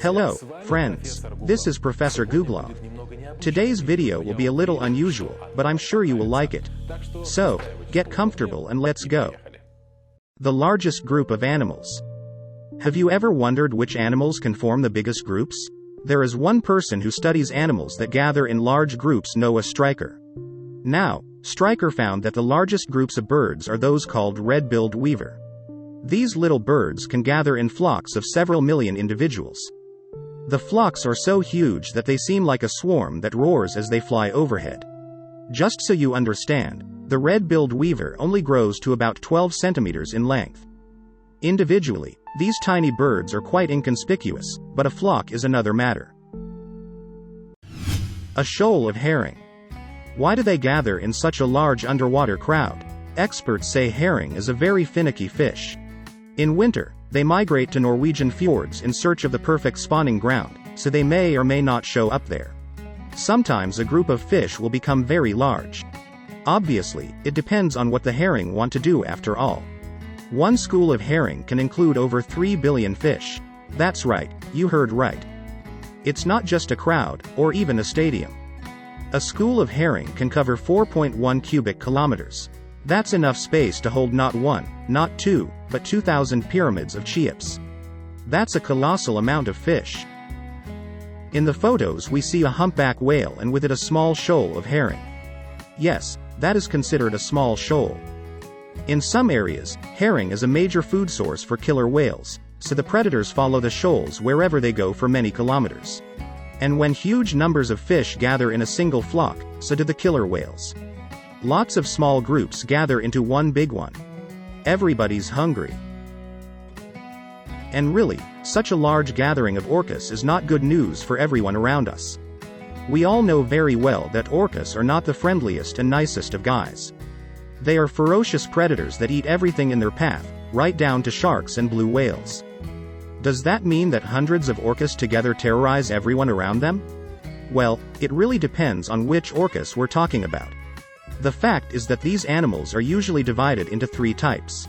Hello, friends. This is Professor Googlov. Today's video will be a little unusual, but I'm sure you will like it. So, get comfortable and let's go. The largest group of animals. Have you ever wondered which animals can form the biggest groups? There is one person who studies animals that gather in large groups, Noah Stryker. Now, Stryker found that the largest groups of birds are those called red-billed weaver. These little birds can gather in flocks of several million individuals. The flocks are so huge that they seem like a swarm that roars as they fly overhead. Just so you understand, the red-billed weaver only grows to about 12 centimeters in length. Individually, these tiny birds are quite inconspicuous, but a flock is another matter. A shoal of herring. Why do they gather in such a large underwater crowd? Experts say herring is a very finicky fish. In winter, they migrate to Norwegian fjords in search of the perfect spawning ground, so they may or may not show up there. Sometimes a group of fish will become very large. Obviously, it depends on what the herring want to do after all. One school of herring can include over 3 billion fish. That's right, you heard right. It's not just a crowd, or even a stadium. A school of herring can cover 4.1 cubic kilometers. That's enough space to hold not one, not two, but 2,000 pyramids of Cheops. That's a colossal amount of fish. In the photos we see a humpback whale and with it a small shoal of herring. Yes, that is considered a small shoal. In some areas, herring is a major food source for killer whales, so the predators follow the shoals wherever they go for many kilometers. And when huge numbers of fish gather in a single flock, so do the killer whales. Lots of small groups gather into one big one. Everybody's hungry. And really, such a large gathering of orcas is not good news for everyone around us. We all know very well that orcas are not the friendliest and nicest of guys. They are ferocious predators that eat everything in their path, right down to sharks and blue whales. Does that mean that hundreds of orcas together terrorize everyone around them? Well, it really depends on which orcas we're talking about. The fact is that these animals are usually divided into 3 types.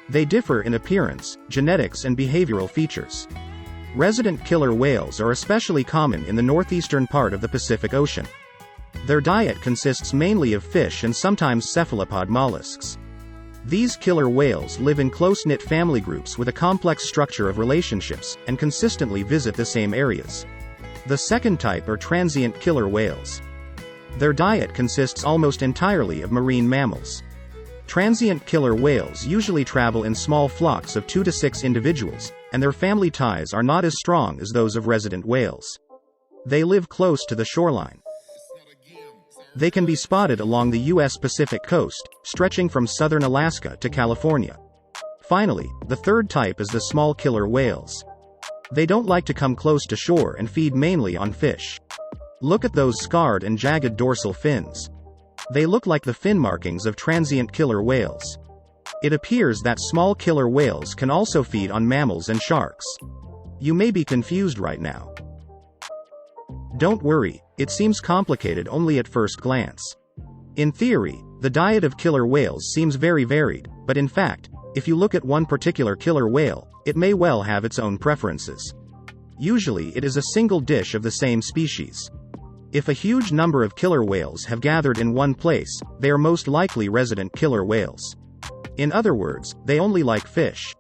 They differ in appearance, genetics and behavioral features. Resident killer whales are especially common in the northeastern part of the Pacific Ocean. Their diet consists mainly of fish and sometimes cephalopod mollusks. These killer whales live in close-knit family groups with a complex structure of relationships, and consistently visit the same areas. The second type are transient killer whales. Their diet consists almost entirely of marine mammals. Transient killer whales usually travel in small flocks of 2 to 6 individuals, and their family ties are not as strong as those of resident whales. They live close to the shoreline. They can be spotted along the U.S. Pacific coast, stretching from southern Alaska to California. Finally, the third type is the small killer whales. They don't like to come close to shore and feed mainly on fish. Look at those scarred and jagged dorsal fins. They look like the fin markings of transient killer whales. It appears that small killer whales can also feed on mammals and sharks. You may be confused right now. Don't worry, it seems complicated only at first glance. In theory, the diet of killer whales seems very varied, but in fact, if you look at one particular killer whale, it may well have its own preferences. Usually it is a single dish of the same species. If a huge number of killer whales have gathered in one place, they are most likely resident killer whales. In other words, they only like fish.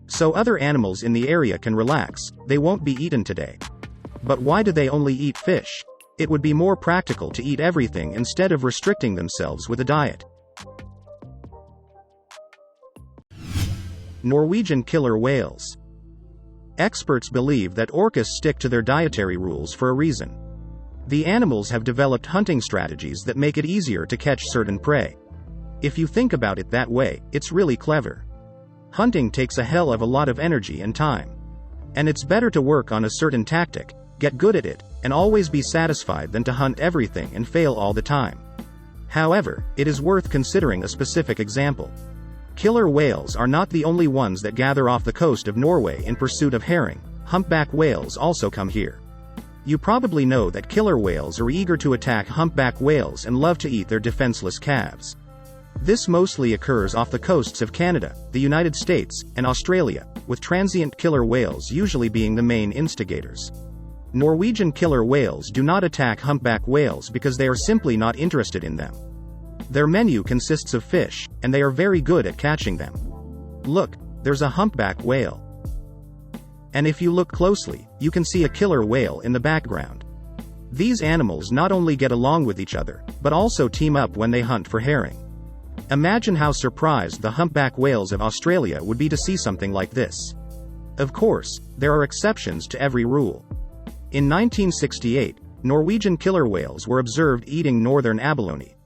So other animals in the area can relax, they won't be eaten today. But why do they only eat fish? It would be more practical to eat everything instead of restricting themselves with a diet. Norwegian killer whales. Experts believe that orcas stick to their dietary rules for a reason. The animals have developed hunting strategies that make it easier to catch certain prey. If you think about it that way, it's really clever. Hunting takes a hell of a lot of energy and time. And it's better to work on a certain tactic, get good at it, and always be satisfied than to hunt everything and fail all the time. However, it is worth considering a specific example. Killer whales are not the only ones that gather off the coast of Norway in pursuit of herring. Humpback whales also come here. You probably know that killer whales are eager to attack humpback whales and love to eat their defenseless calves. This mostly occurs off the coasts of Canada, the United States, and Australia, with transient killer whales usually being the main instigators. Norwegian killer whales do not attack humpback whales because they are simply not interested in them. Their menu consists of fish, and they are very good at catching them. Look, there's a humpback whale. And if you look closely, you can see a killer whale in the background. These animals not only get along with each other, but also team up when they hunt for herring. Imagine how surprised the humpback whales of Australia would be to see something like this. Of course, there are exceptions to every rule. In 1968, Norwegian killer whales were observed eating northern abalone.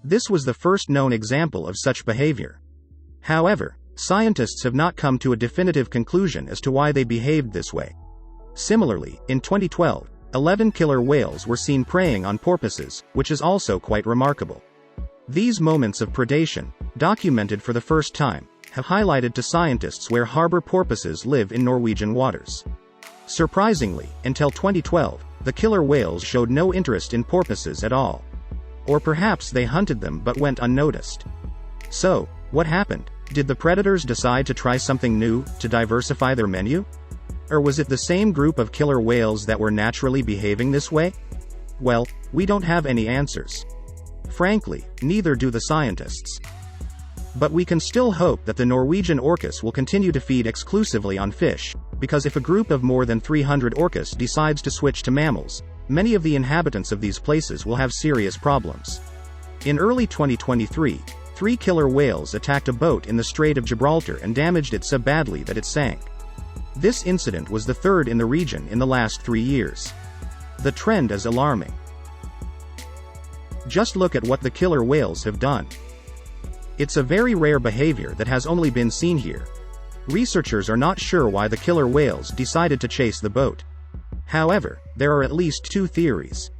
This was the first known example of such behavior. However, scientists have not come to a definitive conclusion as to why they behaved this way. Similarly, in 2012, 11 killer whales were seen preying on porpoises, which is also quite remarkable. These moments of predation, documented for the first time, have highlighted to scientists where harbor porpoises live in Norwegian waters. Surprisingly, until 2012, the killer whales showed no interest in porpoises at all. Or perhaps they hunted them but went unnoticed. So, what happened? Did the predators decide to try something new, to diversify their menu? Or was it the same group of killer whales that were naturally behaving this way? Well, we don't have any answers. Frankly, neither do the scientists. But we can still hope that the Norwegian orcas will continue to feed exclusively on fish, because if a group of more than 300 orcas decides to switch to mammals, many of the inhabitants of these places will have serious problems. In early 2023, 3 killer whales attacked a boat in the Strait of Gibraltar and damaged it so badly that it sank. This incident was the third in the region in the last 3 years. The trend is alarming. Just look at what the killer whales have done. It's a very rare behavior that has only been seen here. Researchers are not sure why the killer whales decided to chase the boat. However, there are at least 2 theories.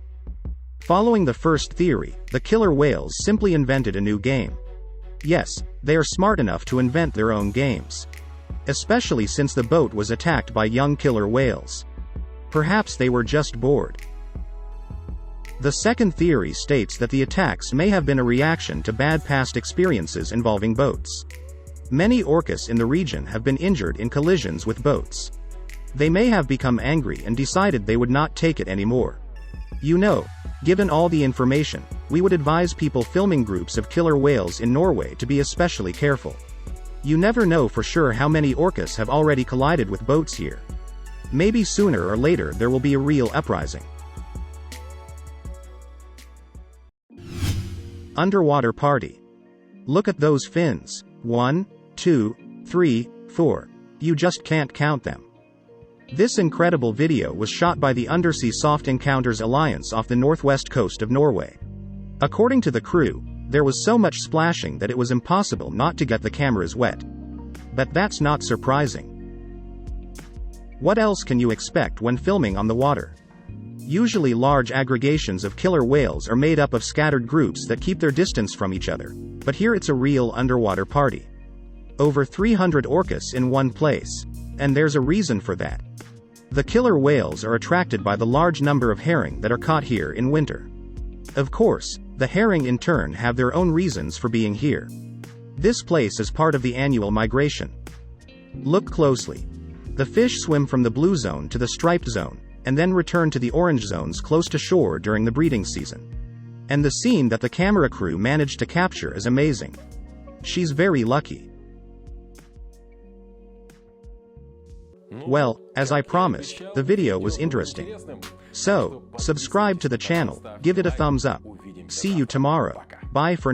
Following the first theory, the killer whales simply invented a new game. Yes, they are smart enough to invent their own games. Especially since the boat was attacked by young killer whales. Perhaps they were just bored. The second theory states that the attacks may have been a reaction to bad past experiences involving boats. Many orcas in the region have been injured in collisions with boats. They may have become angry and decided they would not take it anymore. You know, given all the information, we would advise people filming groups of killer whales in Norway to be especially careful. You never know for sure how many orcas have already collided with boats here. Maybe sooner or later there will be a real uprising. Underwater party. Look at those fins. 1, 2, 3, 4. You just can't count them. This incredible video was shot by the Undersea Soft Encounters Alliance off the northwest coast of Norway. According to the crew, there was so much splashing that it was impossible not to get the cameras wet. But that's not surprising. What else can you expect when filming on the water? Usually large aggregations of killer whales are made up of scattered groups that keep their distance from each other, but here it's a real underwater party. Over 300 orcas in one place. And there's a reason for that. The killer whales are attracted by the large number of herring that are caught here in winter. Of course, the herring in turn have their own reasons for being here. This place is part of the annual migration. Look closely. The fish swim from the blue zone to the striped zone, and then return to the orange zones close to shore during the breeding season. And the scene that the camera crew managed to capture is amazing. She's very lucky. Well, as I promised, the video was interesting. So, subscribe to the channel, give it a thumbs up. See you tomorrow. Bye for now.